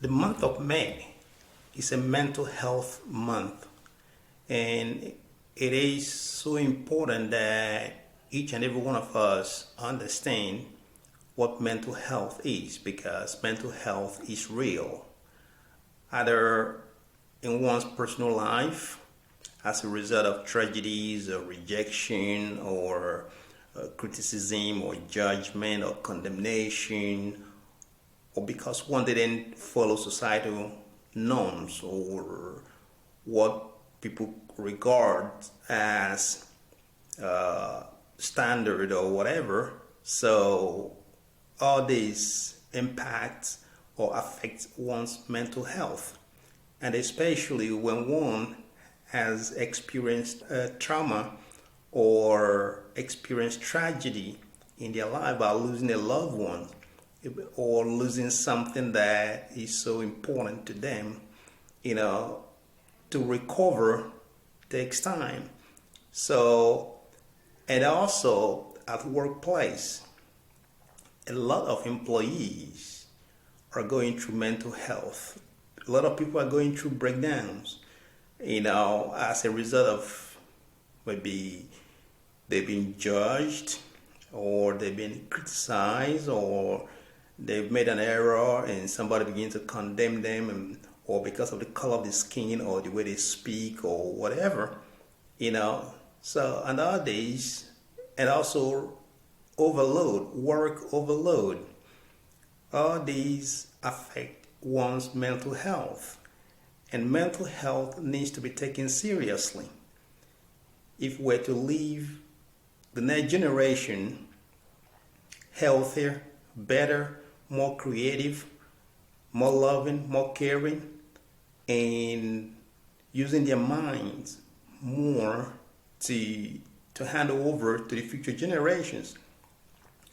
The month of May is a mental health month, and it is so important that each and every one of us understand what mental health is, because mental health is real, either in one's personal life as a result of tragedies or rejection or criticism or judgment or condemnation, or because one didn't follow societal norms or what people regard as standard or whatever. So all these impact or affect one's mental health, and especially when one has experienced trauma or experienced tragedy in their life by losing a loved one or losing something that is so important to them, you know, to recover takes time. So, and also at workplace, a lot of employees are going through mental health. A lot of people are going through breakdowns, as a result of maybe they've been judged or they've been criticized or they've made an error and somebody begins to condemn them, or because of the color of the skin or the way they speak or whatever, So, and nowadays, and also work overload, all these affect one's mental health. And mental health needs to be taken seriously if we're to leave the next generation healthier, better, more creative, more loving, more caring, and using their minds more to hand over to the future generations.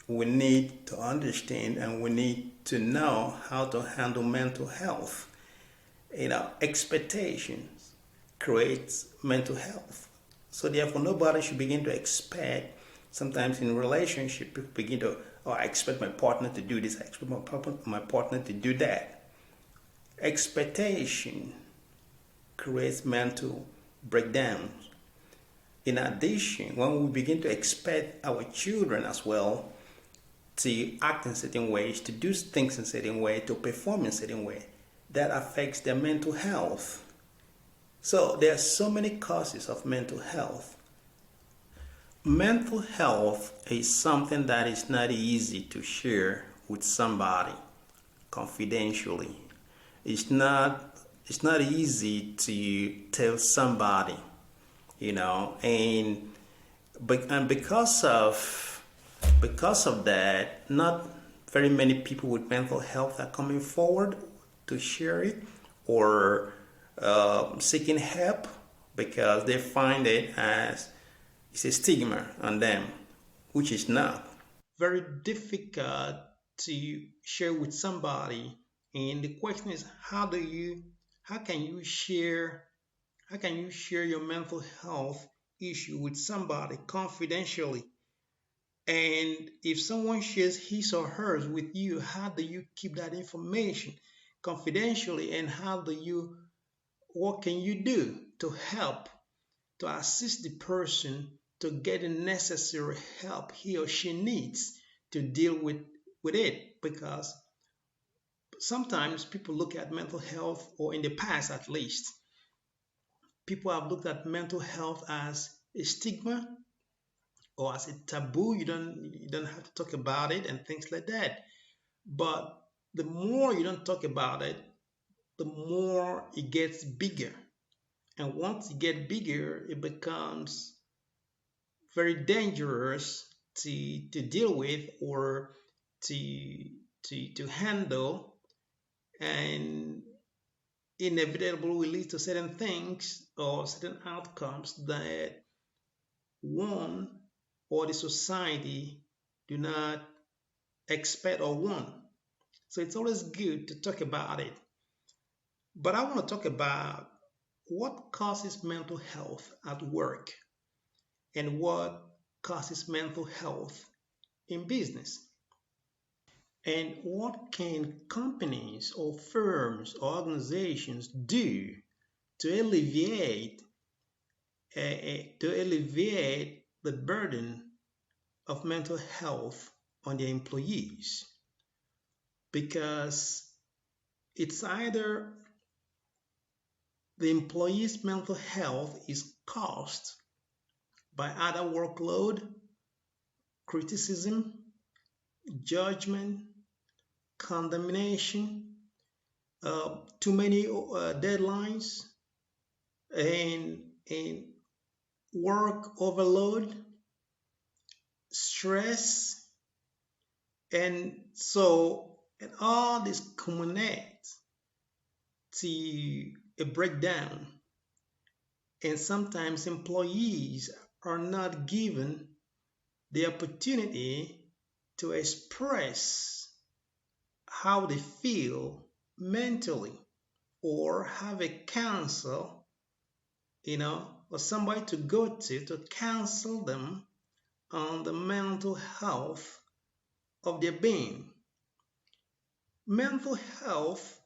We need to understand and we need to know how to handle mental health. Expectations creates mental health. So therefore, nobody should begin to expect. Sometimes in relationship, people begin to, oh, I expect my partner to do this. I expect my partner to do that. Expectation creates mental breakdowns. In addition, when we begin to expect our children as well to act in certain ways, to do things in certain way, to perform in certain way, that affects their mental health. So there are so many causes of mental health. Mental health is something that is not easy to share with somebody confidentially. It's not easy to tell somebody, and because of that, not very many people with mental health are coming forward to share it or seeking help, because they find it as it's a stigma on them, which is not. Very difficult to share with somebody. And the question is, how can you share your mental health issue with somebody confidentially? And if someone shares his or hers with you, how do you keep that information confidentially? And what can you do to help, to assist the person to get the necessary help he or she needs to deal with it? Because sometimes people look at mental health, or in the past at least, people have looked at mental health as a stigma or as a taboo. You don't have to talk about it and things like that. But the more you don't talk about it, the more it gets bigger. And once it gets bigger, it becomes very dangerous to deal with or to handle, and inevitably will lead to certain things or certain outcomes that one or the society do not expect or want. So it's always good to talk about it. But I want to talk about what causes mental health at work and what causes mental health in business. And what can companies or firms or organizations do to alleviate the burden of mental health on their employees? Because it's either the employee's mental health is caused by either workload, criticism, judgment, condemnation, too many deadlines, and work overload, stress, and all this culminate to a breakdown. And sometimes employees are not given the opportunity to express how they feel mentally, or have a counsel, or somebody to go to counsel them on the mental health of their being. Mental health,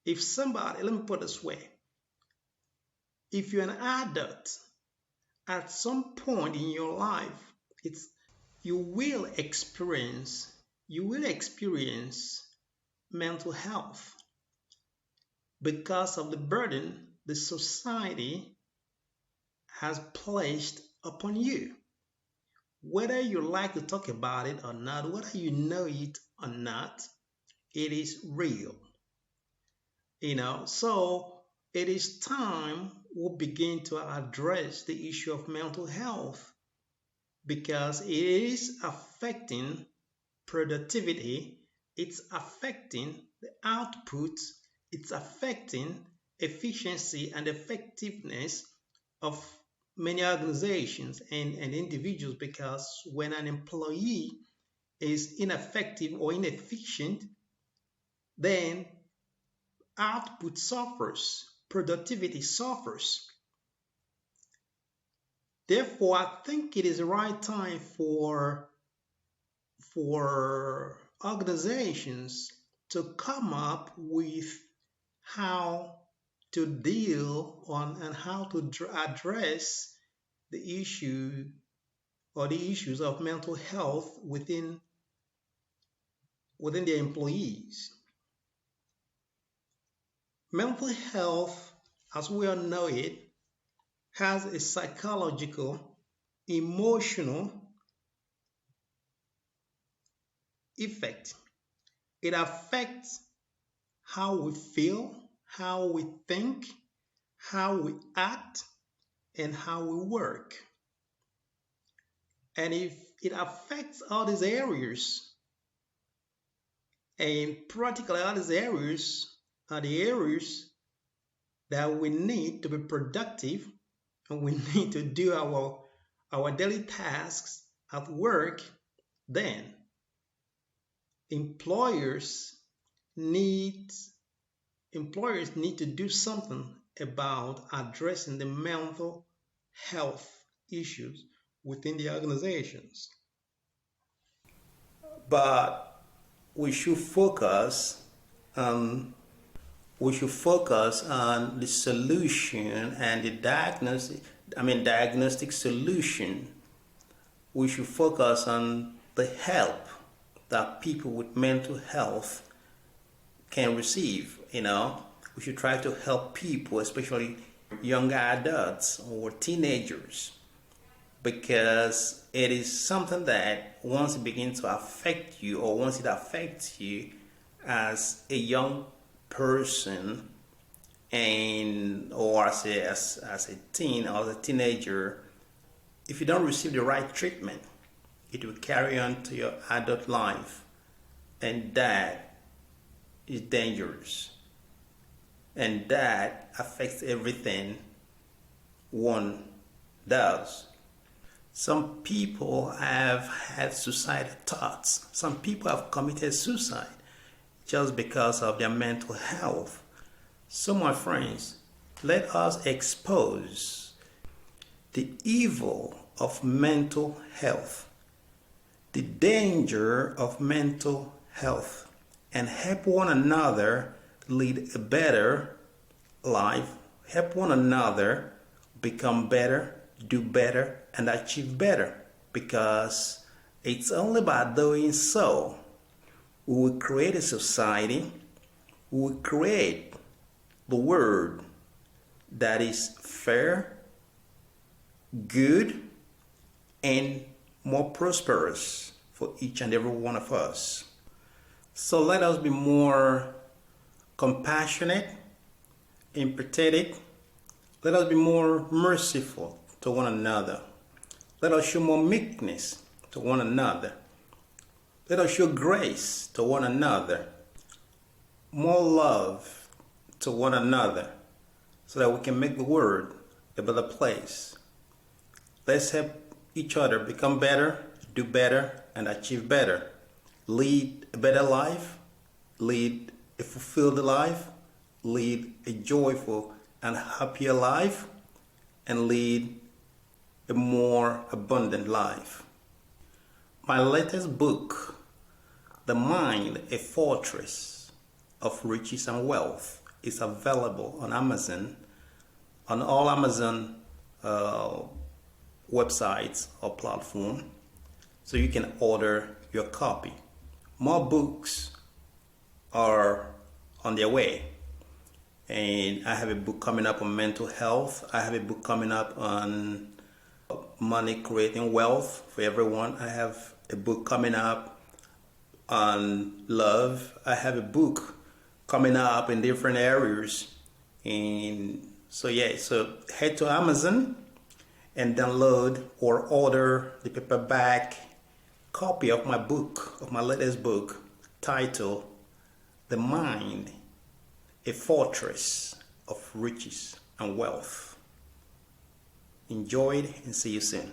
if somebody, let me put it this way, if you're an adult, at some point in your life, you will experience mental health because of the burden the society has placed upon you. Whether you like to talk about it or not, whether you know it or not, it is real. So it is time we begin to address the issue of mental health, because it is affecting productivity, it's affecting the output, it's affecting efficiency and effectiveness of many organizations and individuals, because when an employee is ineffective or inefficient, then output suffers, productivity suffers. Therefore, I think it is the right time for organizations to come up with how to deal on and how to address the issue or the issues of mental health within their employees. Mental health, as we all know it, has a psychological, emotional effect. It affects how we feel, how we think, how we act, and how we work. And if it affects all these areas, and practically all these areas are the areas that we need to be productive, and we need to do our daily tasks at work, then employers need to do something about addressing the mental health issues within the organizations. But we should focus on the solution and the diagnostic solution. We should focus on the help that people with mental health can receive. We should try to help people, especially young adults or teenagers, because it is something that once it begins to affect you, or once it affects you as a young person, or as a teen or as a teenager, if you don't receive the right treatment, it will carry on to your adult life, and that is dangerous, and that affects everything one does. Some people have had suicidal thoughts. Some people have committed suicide just because of their mental health. So, my friends, let us expose the evil of mental health, the danger of mental health, and help one another lead a better life, help one another become better, do better, and achieve better. Because it's only by doing so we will create a society, we will create the world that is fair, good, and more prosperous for each and every one of us. So let us be more compassionate, empathetic. Let us be more merciful to one another. Let us show more meekness to one another. Let us show grace to one another. More love to one another so that we can make the world a better place. Let's help each other become better, do better, and achieve better. Lead a better life, lead a fulfilled life, lead a joyful and happier life, and lead a more abundant life. My latest book, The Mind, a Fortress of Riches and Wealth, is available on Amazon, on all Amazon websites or platform, so you can order your copy. More books are on their way, and I have a book coming up on mental health. I have a book coming up on money creating wealth for everyone. I have a book coming up on love. I have a book coming up in different areas. And so head to Amazon and download or order the paperback copy of my book, of my latest book, titled The Mind, a Fortress of Riches and Wealth. Enjoy it and see you soon.